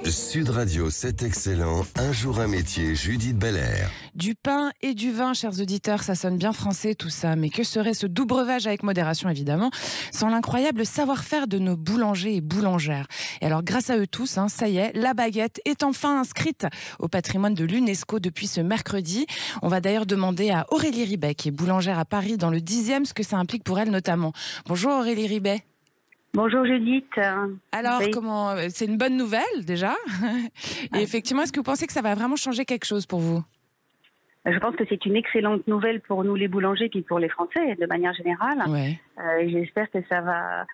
Sud Radio, c'est excellent. Un jour un métier, Judith Belair. Du pain et du vin, chers auditeurs, ça sonne bien français tout ça. Mais que serait ce doux breuvage, avec modération évidemment, sans l'incroyable savoir-faire de nos boulangers et boulangères. Et alors grâce à eux tous, ça y est, la baguette est enfin inscrite au patrimoine de l'UNESCO depuis ce mercredi. On va d'ailleurs demander à Aurélie Ribet, qui est boulangère à Paris dans le 10e, ce que ça implique pour elle notamment. Bonjour Aurélie Ribet. Bonjour Judith. Alors, Oui. c'est une bonne nouvelle déjà. Et effectivement, est-ce que vous pensez que ça va vraiment changer quelque chose pour vous ? Je pense que c'est une excellente nouvelle pour nous les boulangers puis pour les Français de manière générale. Ouais. J'espère que ça va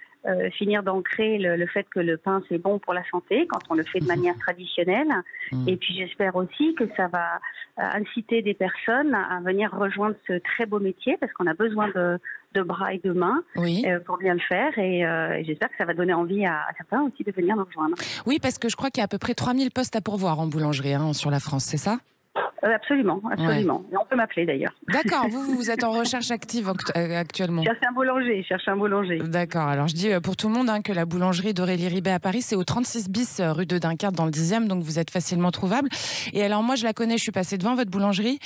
finir d'ancrer le fait que le pain c'est bon pour la santé quand on le fait de manière traditionnelle. Et puis j'espère aussi que ça va inciter des personnes à venir rejoindre ce très beau métier parce qu'on a besoin de bras et de mains pour bien le faire. Et j'espère que ça va donner envie à certains aussi de venir nous rejoindre. Oui, parce que je crois qu'il y a à peu près 3000 postes à pourvoir en boulangerie sur la France, c'est ça ? Absolument. Ouais. Et on peut m'appeler d'ailleurs. D'accord, vous êtes en recherche active actuellement. Cherche un boulanger. D'accord, alors je dis pour tout le monde que la boulangerie d'Aurélie Ribet à Paris, c'est au 36 bis rue de Dunkerque dans le 10e, donc vous êtes facilement trouvable. Et alors moi je la connais, je suis passée devant votre boulangerie.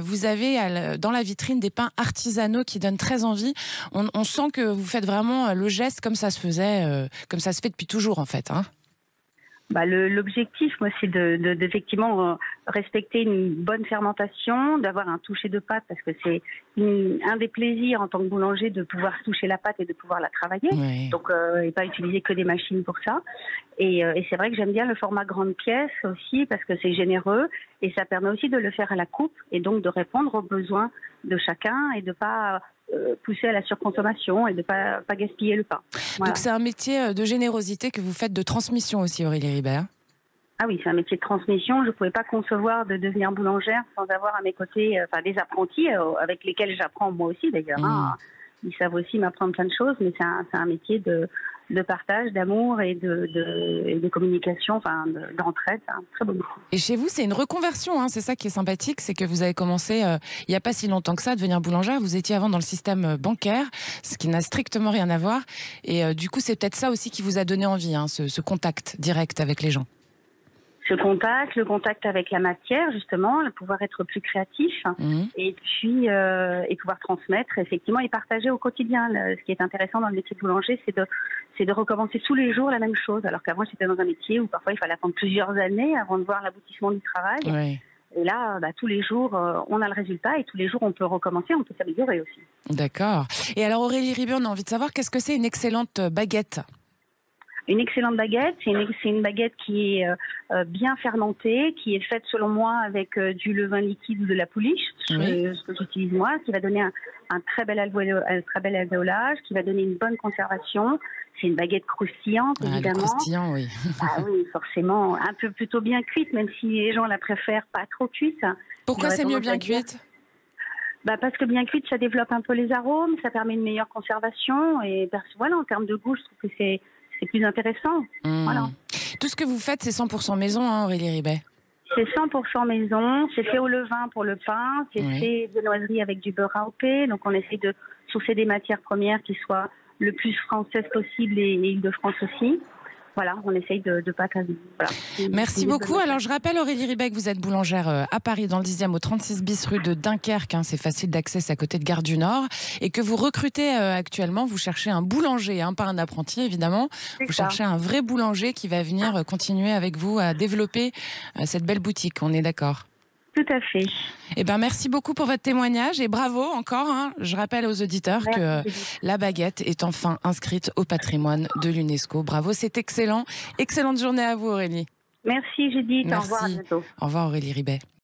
Vous avez dans la vitrine des pains artisanaux qui donnent très envie. On sent que vous faites vraiment le geste comme ça se faisait, comme ça se fait depuis toujours en fait. L'objectif, moi, c'est d'effectivement respecter une bonne fermentation, d'avoir un toucher de pâte, parce que c'est un des plaisirs en tant que boulanger de pouvoir toucher la pâte et de pouvoir la travailler. Ouais. Donc, et pas utiliser que des machines pour ça. Et c'est vrai que j'aime bien le format grande pièce aussi, parce que c'est généreux et ça permet aussi de le faire à la coupe et donc de répondre aux besoins de chacun et de pas pousser à la surconsommation et de pas gaspiller le pain. Voilà. Donc c'est un métier de générosité que vous faites, de transmission aussi, Aurélie Ribet. Ah oui, c'est un métier de transmission. Je ne pouvais pas concevoir de devenir boulangère sans avoir à mes côtés des apprentis avec lesquels j'apprends moi aussi d'ailleurs. Ils savent aussi m'apprendre plein de choses, mais c'est un métier de partage, d'amour et de communication, d'entraide. C'est un très beau métier. Et chez vous, c'est une reconversion, c'est ça qui est sympathique, c'est que vous avez commencé il n'y a pas si longtemps que ça à devenir boulangère. Vous étiez avant dans le système bancaire, ce qui n'a strictement rien à voir. Et du coup, c'est peut-être ça aussi qui vous a donné envie, ce contact direct avec les gens. Le contact avec la matière, justement, pouvoir être plus créatif et puis pouvoir transmettre, effectivement, et partager au quotidien. Ce qui est intéressant dans le métier de boulanger, c'est de recommencer tous les jours la même chose. Alors qu'avant, j'étais dans un métier où parfois il fallait attendre plusieurs années avant de voir l'aboutissement du travail. Ouais. Et là, tous les jours, on a le résultat et tous les jours, on peut recommencer, on peut s'améliorer aussi. D'accord. Et alors, Aurélie Ribet, on a envie de savoir qu'est-ce que c'est une excellente baguette ? Une excellente baguette, c'est une baguette qui est bien fermentée, qui est faite selon moi avec du levain liquide ou de la pouliche, ce que j'utilise moi, qui va donner un très bel alvéolage, qui va donner une bonne conservation. C'est une baguette croustillante, évidemment. Croustillant, oui. Oui, forcément, un peu plutôt bien cuite, même si les gens la préfèrent pas trop cuite. Pourquoi c'est mieux bien cuite ? Parce que bien cuite, ça développe un peu les arômes, ça permet une meilleure conservation et voilà, en termes de goût, je trouve que c'est plus intéressant. Voilà. Tout ce que vous faites, c'est 100% maison, Aurélie Ribet. C'est 100% maison, c'est fait au levain pour le pain, c'est fait de noiserie avec du beurre AOP, donc on essaie de sourcer des matières premières qui soient le plus françaises possible et Île-de-France aussi. Voilà, on essaye de pas caser. Voilà. Merci beaucoup. Alors, je rappelle, Aurélie Ribet, que vous êtes boulangère à Paris, dans le 10e, au 36 bis rue de Dunkerque. C'est facile d'accès, c'est à côté de Gare du Nord. Et que vous recrutez actuellement, vous cherchez un boulanger, pas un apprenti, évidemment. Vous cherchez un vrai boulanger qui va venir continuer avec vous à développer cette belle boutique. On est d'accord ? Tout à fait. Merci beaucoup pour votre témoignage et bravo encore. Je rappelle aux auditeurs que la baguette est enfin inscrite au patrimoine de l'UNESCO. Bravo, c'est excellent. Excellente journée à vous, Aurélie. Merci Judith. Merci. Au revoir, à bientôt. Au revoir, Aurélie Ribet.